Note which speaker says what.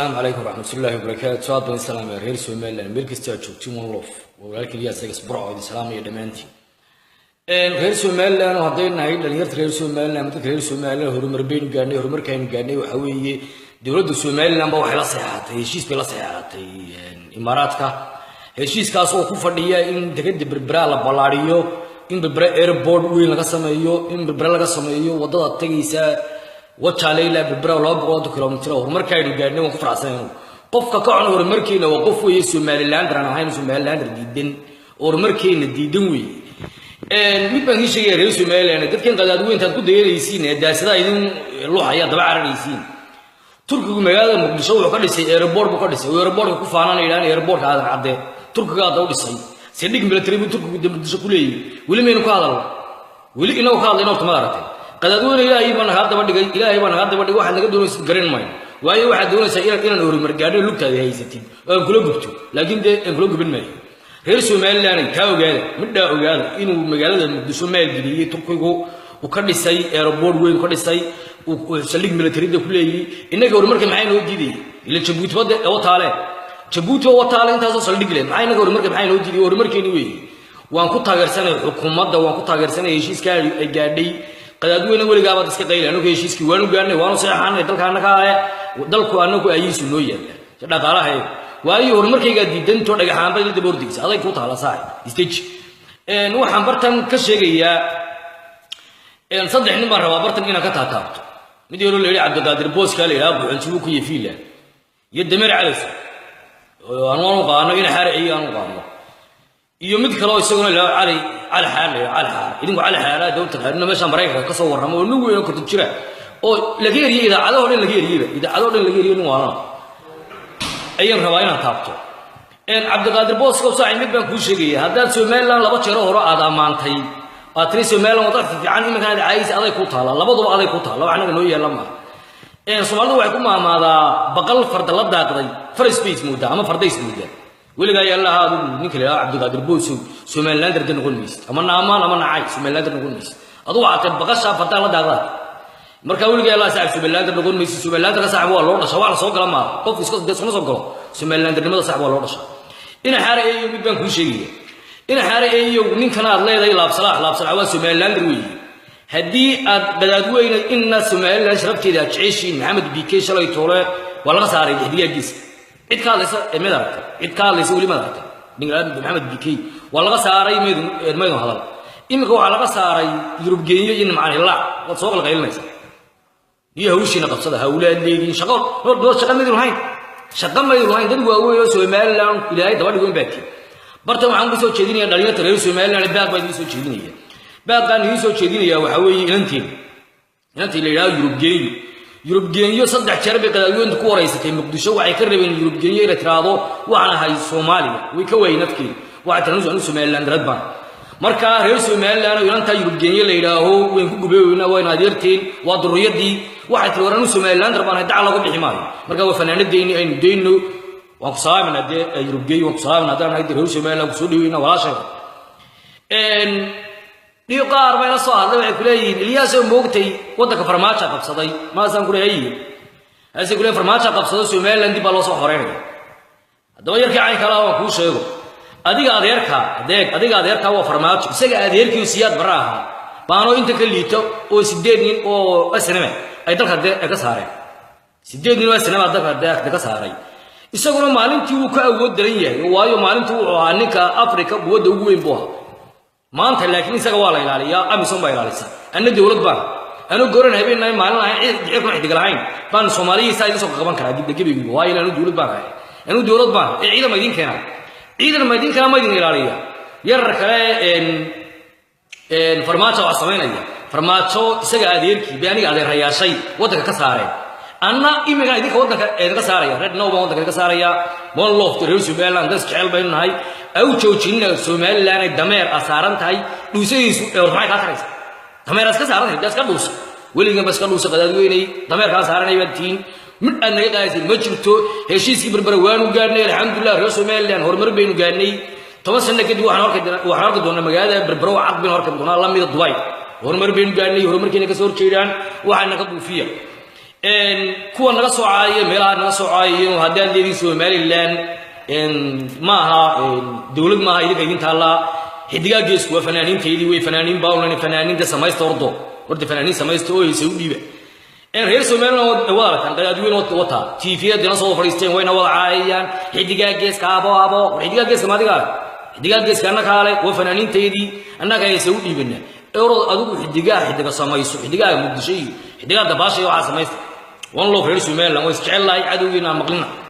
Speaker 1: السلام عليكم ورحمة الله وبركاته. صاد بن السلام يا ريال سومالي ملك استاجو تيم ولوف ولكن يا سيكس برعو دي سلام يا دمانتي ريال سومالي أنا هضينا هاي لنيرت ريال سومالي متك ريال سومالي هرمر بين جاني هرمر كاين جاني وحوي دولة سومالي لما وحلا صحات هيشيس بلا صحات إمارات كا هيشيس كاسو كوفردية إن تكد بربرا لبلاريو إن بربرا إيربورد وين لقسميو إن بربرا لقسميو وضع تجيسا وتشالي لا بربرا ولا بقعد كيلومتر هرمر كاين جاني وقف راسين قف كقعن هرمر كينا وقف ويا سومالي لاند أنا هاي سومالي لاند ديدن هرمر كين ديدن وي midbaan kii sheegay reer Soomaaliland dadkan qadaadweyn inta ku deeraysiin daasada idin loo haya daba cararaysiin Turkigu magaalada Muqdisho wuxuu ka dhisay airport buu ka dhisay airport ku faananayaan airport aadan cadde Turkiga aad u dhisay sidii military buu Turkigu Muqdisho ku leeyay wali meenu ka hadal wali inuu ka hadlayno horta ma aragtay qadaadweyn ilaahay baan hadaba dhigay ilaahay baan hadaba dhigay waxa naga doonaysid garan maayo waayo waxa doonaysaa inaan horumar gaadho lugtaada haysatid oo kula gubto laakiin aan kula gubin maayo reer Soomaaliland ka ogaada midda ogaada inuu magaalada Muqdisho meel geliyay Turkigu uu ka dhisay airport weyn ka dhisay uu saldhig military ku leeyay inaga horumarka maxay noo diiday ila Djibouti wada Djibouti wataale intaas oo saldhig leh maxay inaga horumarka maxay noo diiday horumarkeeni weey waan ku taageersanay xukuumadda waan ku taageersanay heshiiska ay gaadhay qadaadweyne waliga baad iska qayl anagu heshiiskii waanu gaarnay waanu saxaanay dalkaana ka ah dalku anagu ayiisu noo yahay dhaqaalaha waayo horumarkayga diidanto dhagaxaan baa dib ordigis aday ku taala saay stage waxaan bartan ka sheegayaa saddex nin baan rabaa bartan inaan ka taataabto mid yaro leeyahay Cabdulqaadir Booska leeyahay buuxintu ku yeefiila iyo dameer calis oo qaano in xaariciyo aan qaano iyo mid kale oo isaguna leeyahay cali xaal idinku cali xaala dawladda qaarna meesha Mareykanka ka soo warramo oo nugu weyn ku jira oo laga yeeriyay idaacadaha oo dhan laga yeeriyay nin waana ayaan rabaa inaan taabto Cabdulqaadir Booska oo saaxiib mid baan ku sheegay haddii Soomaaliland laba jeer hore aad amaantay aatri Soomaaliland wada fiican in kana caayis aday ku taala labaduba aday ku taala waxna noo yeelama Soomaalidu waxay ku maamaadaa baqal farda la daaqday free space muuda ama fardays muuda waliga yalla haadu ninka la Cabdulqaadir Booska Soomaaliland dardan noqon maysid ama naamaan ama naay Soomaaliland dardan noqon maysid adoo aad baqasha farda la daaqday marka waliga yalla saaxiib Soomaaliland noqon maysid Soomaaliland ka saaxiib waa loo dhashay waa la soo gala ma qof iska soo galo Soomaaliland nimada saaxiib waa loo dhashay ina xareeyo mid baan ku sheegay ina xareeyo ninkan aad leedahay laabsalaah waa Soomaaliland weey hadii aad qadaadweyne inna Soomaaliland sharafteeda jeceeshiin Maxamed BK shalay toole waa laga saaray xidiyadiis cid ka hadlaysa meedarka cid ka hadlaysa wali madarka ninkan Maxamed BK waa laga saaray meedan hadal imika waxa laga saaray Yurub geeyo in macaan ilaa wad soo qalqaylinaysa iyo hawshina qabsada hawlaad leedin shaqo midin lahayn dad waaweyn oo Soomaaliland ilaahay daba dhigo in baadki barta waxaan ku soo jeedinayaa dhalinyarada reer Soomaaliland baad baa idin soo jeedinaya baadkan idin soo jeedinaya waxa weeye inantii la Yurub geeyo saddex jeer bay qadaadweynta ku wareysatay Muqdisho waxay ka rabeen Yurub geeyo inay tiraado waxaan ahay Soomaaliya way ka weynadkii waxa tan Soomaaliland radban marka reer Soomaaliland oo inanta Yurub geeyo la yiraaho way ku gubeeyna way naadirteen waa durriyadii waxay tirooraan Soomaaliland rabaan dacal lagu bixi maayo marka waa fanaanadeyni aynu deeyno waa ku saabana Yurub geeyo waa ku saabana hadaan haydir reer Soomaaliland ku soo dhiwayna walaashay iyo qaar bay la soo hadlay waxay ku leeyihiin Ilyas oo moogtay wadanka farmaajo qabsaday ma san ku leeyahay hase ku leeyahay farmaajo qabsaday Soomaaliland dib loo soo xoreeyay hadaba yarkii ay kala waa ku sheego adiga adeerka waa farmaajo isaga adeerkii siyaad baraha baano inta ka liito oo 8 nin oo asnama ay dalka ka saareen 8 nin oo asnama dalka ka saaray isaguna maalintii uu ka awood daran yahay waayo maalintii uu ahaa ninka Afrika quwadda ugu weyn buu maanta laakiin isaga waa la ilaaliyaa amisom baa ilaalisa anna dawlad baan anu goran habeenay maalin ahayn cid ku xigta lahayn baan Soomaaliya say soo qaban karaa dib gabiga waayo anu dawlad baan ciidan ma idin kana ma idin ilaaliya yar kale farmaajo waa sameynaya farmaajo isaga adeerkii baaniga adeerayaashay wadanka ka saareen anna imiga idinka wadanka ka saaraya red no baan wadanka ka saaraya mon lofto reer Soomaaliland das jecel baynahay aw joojina Soomaaliland dameer asaaran tahay dhuusaysu waxay ka taraysa dameer aska saaran das ka dhuus weliga bas ka dhuus qadaadweynay dameer ka saaranay badtiin mid aan naga qaayay ma jirto heshiiskii barbar waanu gaarnay alxamdulillah reer Soomaaliland horumar baynu gaarnay 10 sano kadib waxaan arki doonaa magaalada barbar oo cad bin horka doonaa la mid Dubai horumar baynu gaarnay horumarkeena ka soo horjeedaan waxaana ka buufiya kuwa naga soo caayay meelaha naga soo caayay haddii aad leedin Somaliland maaha dawlad maaha idinka idin taala xidigaa geesku waa fanaaniinteedii way fanaaniin baawnaan fanaaniinta samaysta ordo fanaaniin samaysta oo ay soo dhiiba reer Somaliland wada kan dadweyne wata TV-yada soo fariisteen wayna wada caayayaan xidigaa geeska abo xidigaa geeska maadiga xidigaa geeska annaka kale waa fanaaniinteedii annaka ay soo dhiibana euro adigu xidigaa samayso xidigaa muqdisho xidigaa dabaashay waxa samaysta one love reer Somaliland way isjecel lahay cadowgiina maqlina